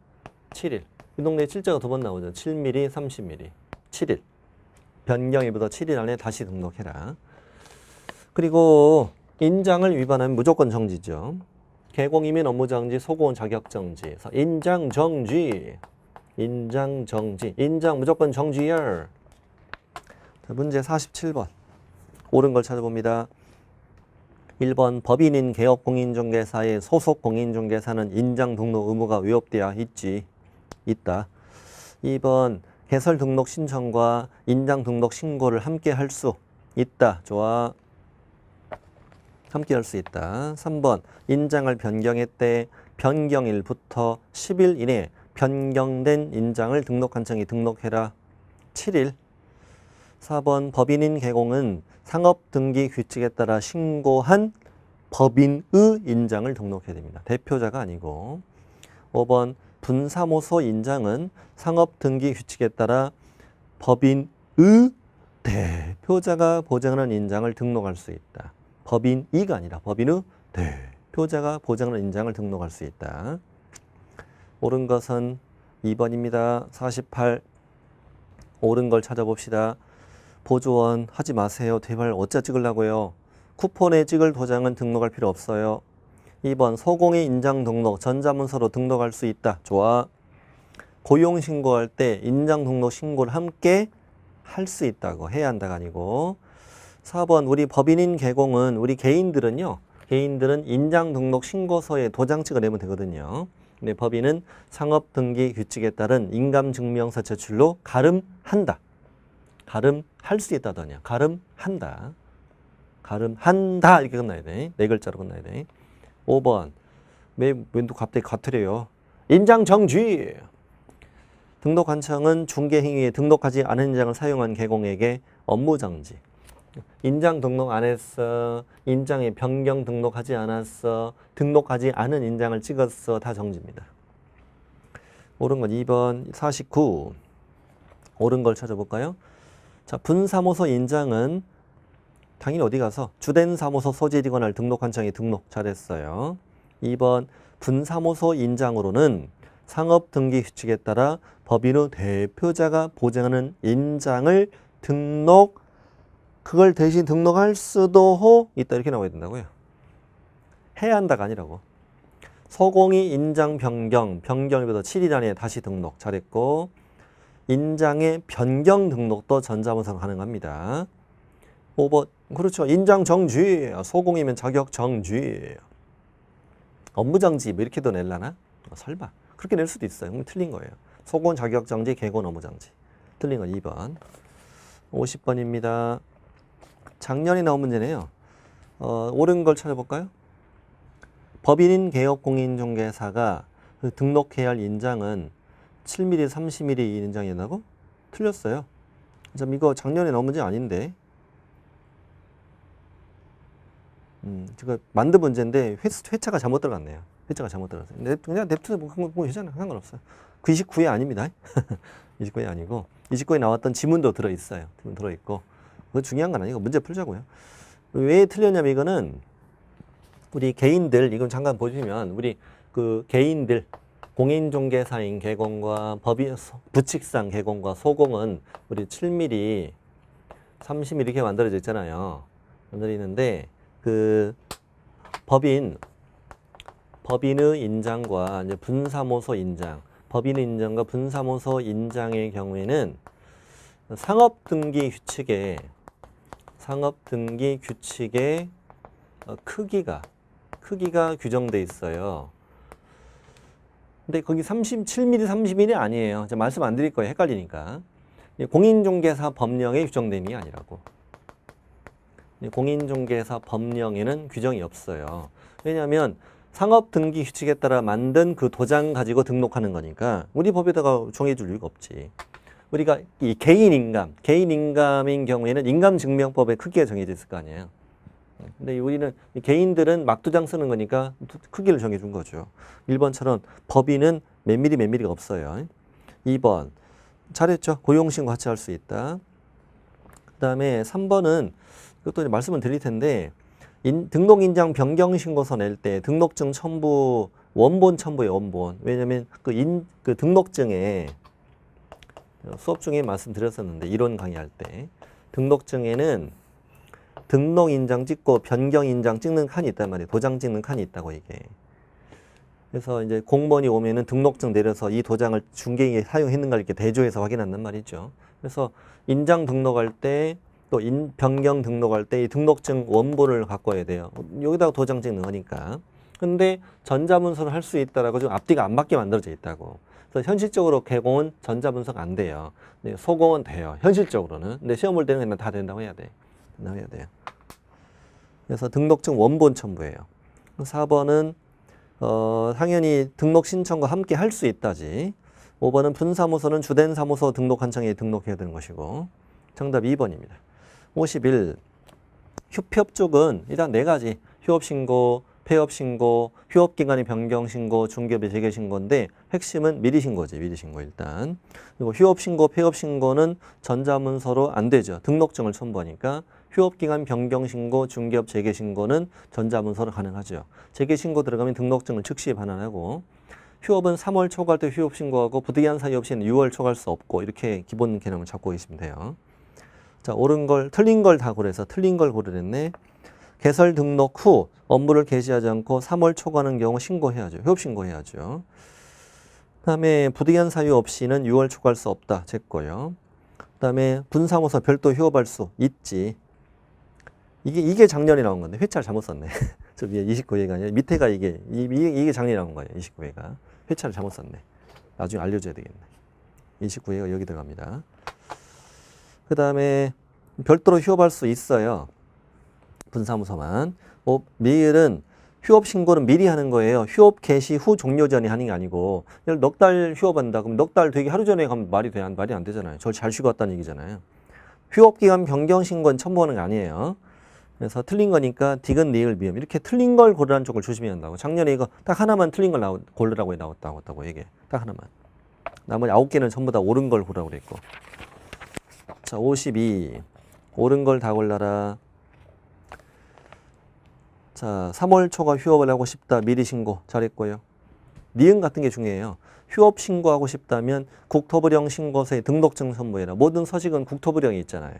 7일. 이 동네에 칠자가 2번 나오죠. 7mm, 30mm. 7일. 변경일부터 7일 안에 다시 등록해라. 그리고 인장을 위반하면 무조건 정지죠. 개공이면 업무정지, 소고은 자격정지. 그래서 인장정지. 인장정지. 인장 무조건 정지열. 자, 문제 47번. 옳은 걸 찾아봅니다. 1번 법인인 개업공인중개사의 소속 공인중개사는 인장 등록 의무가 위법되어 있다. 2번 개설 등록 신청과 인장 등록 신고를 함께 할 수 있다. 좋아. 함께 할 수 있다. 3번 인장을 변경했대. 변경일부터 10일 이내 변경된 인장을 등록한청이 등록해라. 7일. 4번 법인인 개공은 상업등기 규칙에 따라 신고한 법인의 인장을 등록해야 됩니다. 대표자가 아니고. 5번 분사무소 인장은 상업등기 규칙에 따라 법인의 대표자가 보장하는 인장을 등록할 수 있다. 법인이가 아니라 법인의 대표자가 보장하는 인장을 등록할 수 있다. 옳은 것은 2번입니다. 48. 옳은 걸 찾아봅시다. 보조원 하지 마세요. 제발 어짜 찍으려고요. 쿠폰에 찍을 도장은 등록할 필요 없어요. 2번 소공의 인장 등록 전자문서로 등록할 수 있다. 좋아. 고용 신고할 때 인장 등록 신고를 함께 할 수 있다고 해야 한다가 아니고. 4번 우리 법인인 개공은 우리 개인들은 인장 등록 신고서에 도장 찍어내면 되거든요. 근데 법인은 상업등기 규칙에 따른 인감증명서 제출로 가름한다. 가름할 수 있다더냐. 가름한다. 가름한다 이렇게 끝나야 돼. 4글자로 끝나야 돼. 5번 왠또 갑자기 같으래요. 인장정지. 등록한청은 중개행위에 등록하지 않은 인장을 사용한 개공에게 업무정지. 인장 등록 안 했어. 인장에 변경 등록하지 않았어. 등록하지 않은 인장을 찍었어. 다 정지입니다. 옳은 건 2번 49. 옳은 걸 찾아볼까요? 자, 분사무소 인장은 당연히 어디 가서 주된 사무소 소재이거나 등록한청이 등록 잘했어요. 2번 분사무소 인장으로는 상업등기 규칙에 따라 법인의 대표자가 보장하는 인장을 그걸 대신 등록할 수도 있다. 이렇게 나와야 된다고요. 해야 한다가 아니라고. 소공이 인장 변경일부터 7일 안에 다시 등록 잘했고, 인장의 변경 등록도 전자문서가 가능합니다. 5번 그렇죠. 인장 정지. 소공이면 자격 정지. 업무 정지 뭐 이렇게도 낼라나? 설마. 그렇게 낼 수도 있어요. 그럼 틀린 거예요. 소공 자격 정지, 개공 업무 정지. 틀린 건 2번. 50번입니다. 작년에 나온 문제네요. 옳은 걸 찾아볼까요? 법인인 개업공인중개사가 등록해야 할 인장은 7mm, 30mm 이 인장이라고? 틀렸어요. 참 이거 작년에 나온 문제 아닌데. 제가 만든 문제인데 회차가 잘못 들어갔네요. 회차가 잘못 들어갔어요. 그냥 냅두서 보면 되잖아요. 상관없어요. 그 29회 아닙니다. 29회 아니고 29회 나왔던 지문도 들어있어요. 지문 들어있고. 그거 중요한 건 아니고 문제 풀자고요. 왜 틀렸냐면 이거는 우리 개인들 이건 잠깐 보시면 우리 그 개인들 공인중개사인 개공과 법인 부칙상 개공과 소공은 우리 7mm, 30mm 이렇게 만들어져 있잖아요. 만들어 있는데 그 법인의 인장과 이제 분사무소 인장, 법인의 인장과 분사무소 인장의 경우에는 상업등기 규칙에 크기가 규정돼 있어요. 근데 거기 7mm, 30mm 아니에요. 제가 말씀 안 드릴 거예요. 헷갈리니까. 공인중개사 법령에 규정된 게 아니라고. 공인중개사 법령에는 규정이 없어요. 왜냐하면 상업등기 규칙에 따라 만든 그 도장 가지고 등록하는 거니까 우리 법에다가 정해줄 이유가 없지. 우리가 이 개인인감인 경우에는 인감증명법에 크기가 정해져 있을 거 아니에요. 근데 우리는 개인들은 막두장 쓰는 거니까 크기를 정해준 거죠. 1번처럼 법인은 몇 미리 몇 미리가 없어요. 2번 잘했죠. 고용신고 같이 할 수 있다. 그 다음에 3번은 이것도 말씀을 드릴 텐데 등록인장 변경신고서 낼 때 등록증 첨부 원본 첨부예요. 원본. 왜냐하면 그 등록증에 수업 중에 말씀드렸었는데 이론 강의할 때 등록증에는 등록인장 찍고 변경인장 찍는 칸이 있단 말이에요. 도장 찍는 칸이 있다고 이게. 그래서 이제 공무원이 오면은 등록증 내려서 이 도장을 중개인이 사용했는가 이렇게 대조해서 확인한단 말이죠. 그래서 인장 등록할 때 또 변경 등록할 때 이 등록증 원본을 갖고 와야 돼요. 여기다가 도장 찍는 거니까. 근데 전자문서를 할 수 있다라고 좀 앞뒤가 안 맞게 만들어져 있다고. 그래서 현실적으로 개공은 전자문서가 안 돼요. 소공은 돼요. 현실적으로는. 근데 시험 볼 때는 그냥 다 된다고 해야 돼. 된다고 해야 돼요. 그래서 등록증 원본 첨부예요. 4번은 당연히 등록 신청과 함께 할 수 있다지. 5번은 분사무소는 주된 사무소 등록한청에 등록해야 되는 것이고. 정답 2번입니다. 51. 휴폐업 쪽은 일단 4가지. 휴업신고, 폐업신고, 휴업기간의 변경신고, 중개업의 재개신고인데 핵심은 미리신고지. 미리신고 일단. 그리고 휴업신고, 폐업신고는 전자문서로 안 되죠. 등록증을 첨부하니까. 휴업기간 변경신고, 중개업 재개신고는 전자문서로 가능하죠. 재개신고 들어가면 등록증을 즉시 반환하고 휴업은 3월 초과할 때 휴업신고하고 부득이한 사유 없이는 6월 초과할 수 없고 이렇게 기본 개념을 잡고 계시면 돼요. 자, 옳은 걸, 틀린 걸 다 고려해서 틀린 걸 고르랬네. 개설 등록 후 업무를 개시하지 않고 3월 초과하는 경우 신고해야죠. 휴업신고해야죠. 그 다음에 부득이한 사유 없이는 6월 초과할 수 없다. 제 거요. 그 다음에 분사무소 별도 휴업할 수 있지. 이게 작년에 나온 건데 회차를 잘못 썼네. 저 위에 29회가 아니라 밑에가 이게 작년에 나온 거예요. 29회가. 회차를 잘못 썼네. 나중에 알려줘야 되겠네. 29회가 여기 들어갑니다. 그 다음에 별도로 휴업할 수 있어요. 분사무소만. 미일은 휴업 신고는 미리 하는 거예요. 휴업 개시 후 종료 전에 하는 게 아니고 넉 달 휴업한다. 그럼 넉 달 되기 하루 전에 가면 말이 안 되잖아요. 저 잘 쉬고 왔다는 얘기잖아요. 휴업기간 변경 신고는 첨부하는 게 아니에요. 그래서 틀린 거니까 디귿, 리을, 미음 이렇게 틀린 걸 고르라는 쪽을 조심해야 한다고. 작년에 이거 딱 하나만 틀린 걸 고르라고 나왔다고 얘기해. 딱 하나만. 나머지 9개는 전부 다 옳은 걸 고르라고 그랬고. 자, 52. 옳은 걸 다 골라라. 자, 3월 초과 휴업을 하고 싶다. 미리 신고. 잘했고요. 니은 같은 게 중요해요. 휴업 신고하고 싶다면 국토부령 신고서에 등록증 첨부해라. 모든 서식은 국토부령이 있잖아요.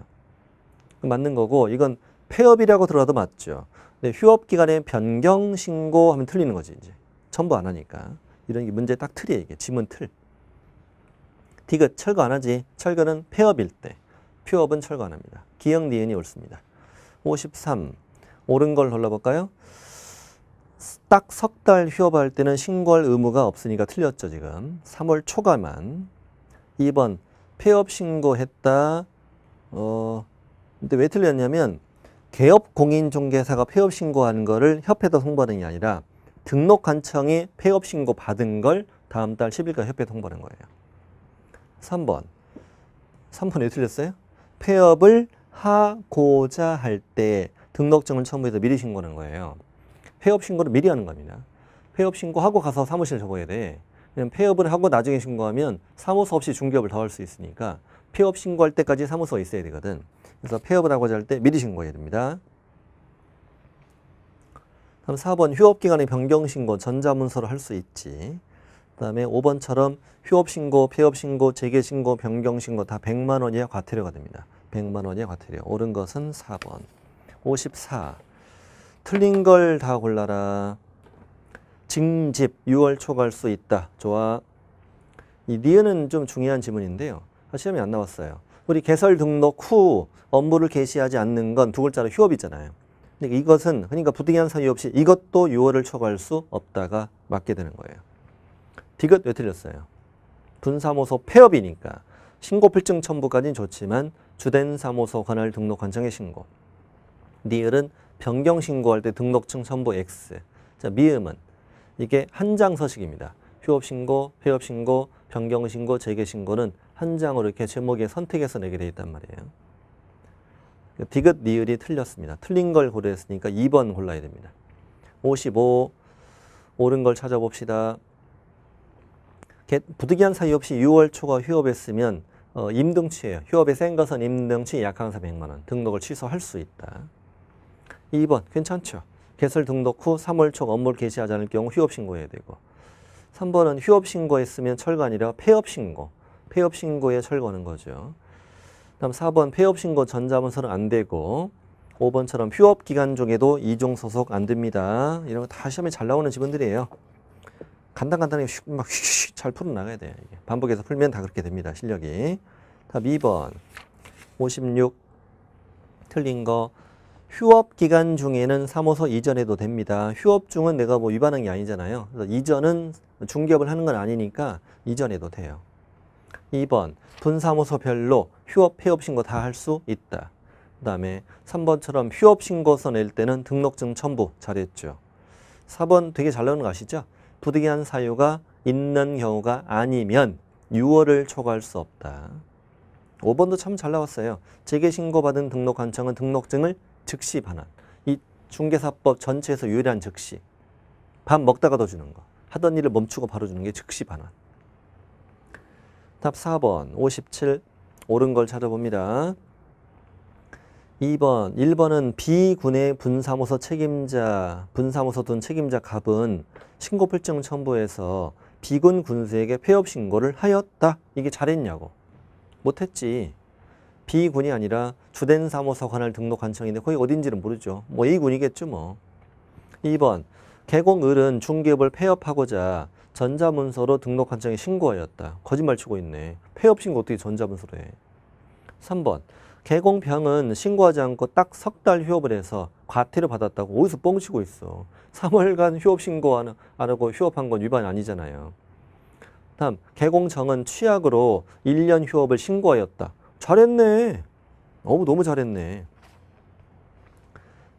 맞는 거고 이건 폐업이라고 들어도 맞죠. 근데 휴업 기간에 변경 신고하면 틀리는 거지 이제. 첨부 안 하니까. 이런 게 문제 딱 틀이에요. 이게 지문 틀. 디귿 철거 안 하지. 철거는 폐업일 때. 휴업은 철거 안 합니다. 기역 니은이 옳습니다. 53. 옳은 걸 골라볼까요? 딱 석 달 휴업할 때는 신고할 의무가 없으니까 틀렸죠 지금. 3월 초과만. 2번 폐업 신고했다. 근데 왜 틀렸냐면 개업 공인중개사가 폐업 신고하는 거를 협회에다 송부하는 게 아니라 등록관청이 폐업 신고 받은 걸 다음 달 10일까지 협회에 송부하는 거예요. 3번. 3번 왜 틀렸어요? 폐업을 하고자 할 때 등록증을 첨부해서 미리 신고하는 거예요. 폐업 신고를 미리 하는 겁니다. 폐업 신고하고 가서 사무실 적어야 돼. 그냥 폐업을 하고 나중에 신고하면 사무소 없이 중개업을 더 할 수 있으니까 폐업 신고할 때까지 사무소에 있어야 되거든. 그래서 폐업을 하고자 할 때 미리 신고해야 됩니다. 다음 4번 휴업기간의 변경신고 전자문서로 할 수 있지. 그 다음에 5번처럼 휴업신고, 폐업신고, 재개신고, 변경신고 다 100만 원 이하 과태료가 됩니다. 100만 원 이하 과태료. 옳은 것은 4번. 54. 틀린 걸 다 골라라. 징집 6월 초과할 수 있다. 좋아. 이 니은은 좀 중요한 지문인데요. 시험에 안 나왔어요. 우리 개설 등록 후 업무를 개시하지 않는 건 두 글자로 휴업이잖아요. 근데 이것은 그러니까 부득이한 사유 없이 이것도 6월을 초과할 수 없다가 맞게 되는 거예요. 디귿 왜 틀렸어요? 분사무소 폐업이니까 신고 필증 첨부까지는 좋지만 주된 사무소 관할 등록관청의 신고. 니을은 변경 신고할 때 등록증 첨부 X. 자, 미음은 이게 한 장 서식입니다. 휴업 신고, 폐업 신고, 변경 신고, 재개 신고는 한 장으로 이렇게 제목에 선택해서 내게 돼 있단 말이에요. 디귿, 니을이 틀렸습니다. 틀린 걸 고려했으니까 2번 골라야 됩니다. 55. 옳은 걸 찾아봅시다. 부득이한 사유 없이 6월 초가 휴업했으면 임등치예요. 휴업이 센 것은 임등치, 약한 것은 100만 원. 등록을 취소할 수 있다. 2번 괜찮죠. 개설 등록 후 3월 초 업무를 개시하지 않을 경우 휴업 신고해야 되고 3번은 휴업 신고했으면 철거 아니라 폐업 신고. 폐업 신고에 철거는 거죠. 다음 4번 폐업 신고 전자문서는 안 되고 5번처럼 휴업 기간 중에도 이종 소속 안 됩니다. 이런 거 다 시험에 잘 나오는 지문들이에요. 간단하게 막 잘 풀어나가야 돼요. 반복해서 풀면 다 그렇게 됩니다. 실력이. 다음 2번 56 틀린 거 휴업 기간 중에는 사무소 이전해도 됩니다. 휴업 중은 내가 뭐 위반한 게 아니잖아요. 그래서 이전은 중개업을 하는 건 아니니까 이전해도 돼요. 2번 분사무소별로 휴업, 폐업 신고 다 할 수 있다. 그 다음에 3번처럼 휴업 신고서 낼 때는 등록증 첨부 잘했죠. 4번 되게 잘 나오는 거 아시죠? 부득이한 사유가 있는 경우가 아니면 6월을 초과할 수 없다. 5번도 참 잘 나왔어요. 재개신고받은 등록관청은 등록증을 즉시 반환. 이 중개사법 전체에서 유일한 즉시. 밥 먹다가도 주는 거. 하던 일을 멈추고 바로 주는 게 즉시 반환. 답 4번 57 옳은 걸 찾아봅니다. 2번 1번은 B군의 분사무소 책임자, 분사무소 둔 책임자 갑은 신고필증 첨부해서 B군 군수에게 폐업 신고를 하였다. 이게 잘했냐고. 못했지. B군이 아니라 주된 사무소 관할 등록관청인데 거기 어딘지는 모르죠. 뭐 A군이겠죠 뭐. 2번 개공을은 중개업을 폐업하고자 전자문서로 등록관청에 신고하였다. 거짓말 치고 있네. 폐업 신고 어떻게 전자문서로 해. 3번 개공병은 신고하지 않고 딱 석 달 휴업을 해서 과태료 받았다고 어디서 뻥치고 있어. 3월간 휴업 신고 안 하고 휴업한 건 위반이 아니잖아요. 다음 개공청은 취약으로 1년 휴업을 신고하였다. 잘했네. 너무 잘했네.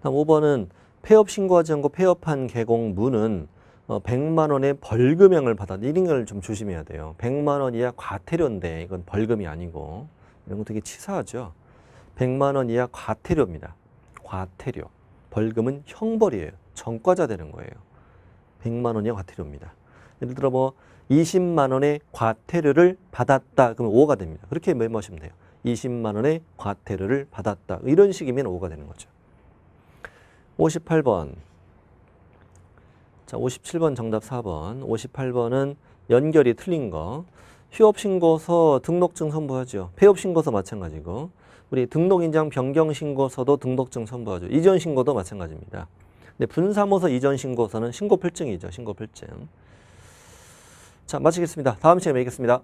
다음 5번은 폐업 신고하지 않고 폐업한 개공무는 100만 원의 벌금형을 받았다. 이런 걸 좀 조심해야 돼요. 100만 원 이하 과태료인데 이건 벌금이 아니고 이런 거 되게 치사하죠. 100만 원 이하 과태료입니다. 과태료. 벌금은 형벌이에요. 전과자 되는 거예요. 100만 원 이하 과태료입니다. 예를 들어 뭐 20만 원의 과태료를 받았다. 그러면 5가 됩니다. 그렇게 메모하시면 돼요. 20만 원의 과태료를 받았다. 이런 식이면 5가 되는 거죠. 58번. 자, 57번 정답 4번. 58번은 연결이 틀린 거. 휴업신고서 등록증 첨부하죠. 폐업신고서 마찬가지고. 우리 등록인장 변경신고서도 등록증 첨부하죠. 이전신고도 마찬가지입니다. 근데 분사무소 이전신고서는 신고필증이죠. 신고필증. 자, 마치겠습니다. 다음 시간에 뵙겠습니다.